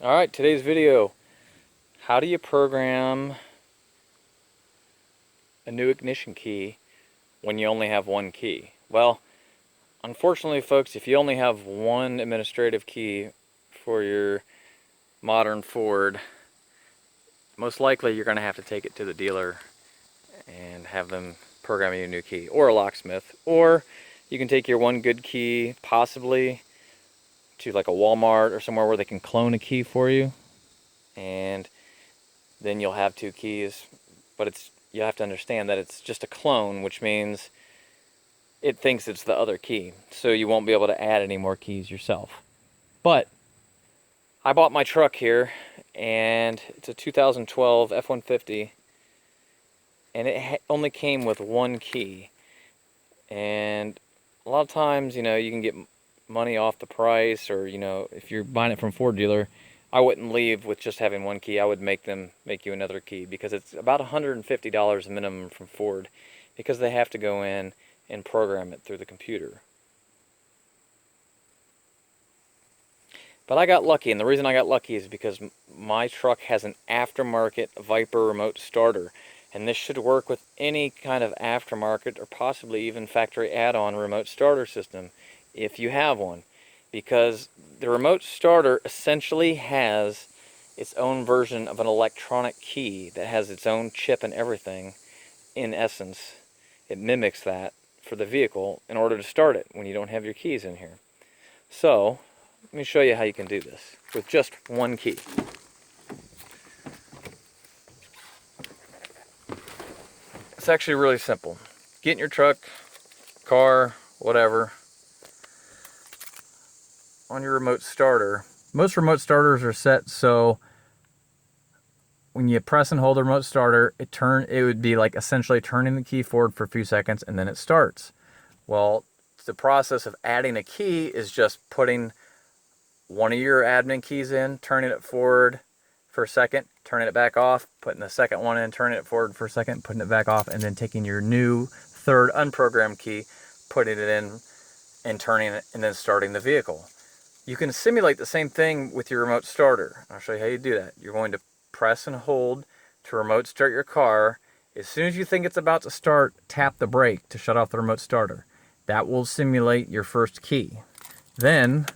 Alright, today's video. How do you program a new ignition key when you only have one key? Well, unfortunately folks, if you only have one administrative key for your modern Ford, most likely you're going to have to take it to the dealer and have them program you a new key, or a locksmith. Or you can take your one good key possibly to like a Walmart or somewhere where they can clone a key for you, and then you'll have two keys. But you have to understand that it's just a clone, which means it thinks it's the other key, so you won't be able to add any more keys yourself. But I bought my truck here, and it's a 2012 F150, and it only came with one key. And a lot of times, you can get money off the price, or if you're buying it from a Ford dealer, I wouldn't leave with just having one key. I would make them make you another key, because it's about $150 minimum from Ford, because they have to go in and program it through the computer. But I got lucky, and the reason I got lucky is because my truck has an aftermarket Viper remote starter, and this should work with any kind of aftermarket or possibly even factory add-on remote starter system if you have one, because the remote starter essentially has its own version of an electronic key that has its own chip and everything. In essence, it mimics that for the vehicle in order to start it when you don't have your keys in here. So let me show you how you can do this with just one key. It's actually really simple. Get in your truck, car, whatever, on your remote starter. Most remote starters are set so when you press and hold the remote starter, it would be like essentially turning the key forward for a few seconds, and then it starts. Well, the process of adding a key is just putting one of your admin keys in, turning it forward for a second, turning it back off, putting the second one in, turning it forward for a second, putting it back off, and then taking your new third unprogrammed key, putting it in, and turning it, and then starting the vehicle. You can simulate the same thing with your remote starter. I'll show you how you do that. You're going to press and hold to remote start your car. As soon as you think it's about to start, tap the brake to shut off the remote starter. That will simulate your first key. Then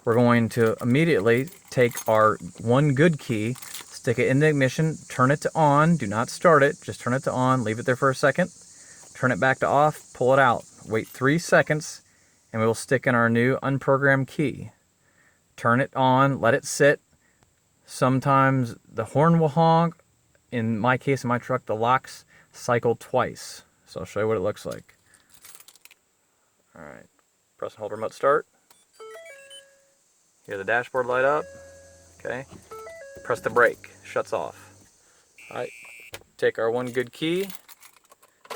we're going to immediately take our one good key, stick it in the ignition, turn it to on, do not start it, just turn it to on, leave it there for a second, turn it back to off, pull it out, wait 3 seconds, and we will stick in our new unprogrammed key. Turn it on, let it sit. Sometimes the horn will honk. In my case, in my truck, the locks cycle twice. So I'll show you what it looks like. Alright, press and hold remote start. Hear the dashboard light up. Okay, press the brake, shuts off. Alright, take our one good key,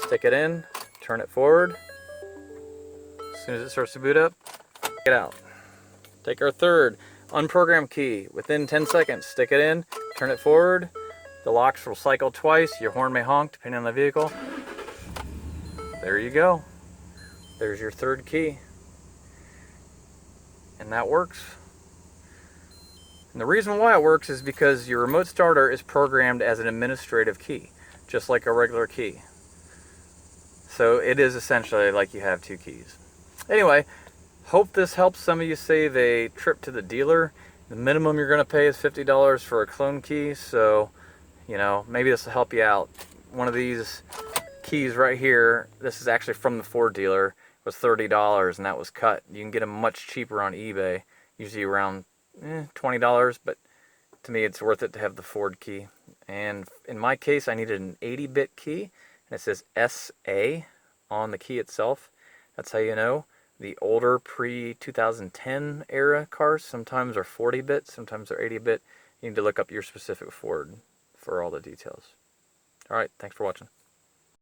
stick it in, turn it forward. As soon as it starts to boot up, get out. Take our third unprogrammed key, within 10 seconds, stick it in, turn it forward. The locks will cycle twice, your horn may honk depending on the vehicle. There you go. There's your third key. And that works. And the reason why it works is because your remote starter is programmed as an administrative key, just like a regular key. So it is essentially like you have two keys. Anyway, hope this helps some of you save a trip to the dealer. The minimum you're going to pay is $50 for a clone key, so maybe this will help you out. One of these keys right here, this is actually from the Ford dealer, was $30, and that was cut. You can get them much cheaper on eBay, usually around $20, but to me it's worth it to have the Ford key. And in my case, I needed an 80-bit key, and it says SA on the key itself. That's how you know. The older pre-2010 era cars sometimes are 40-bit, sometimes they're 80-bit. You need to look up your specific Ford for all the details. Alright, thanks for watching.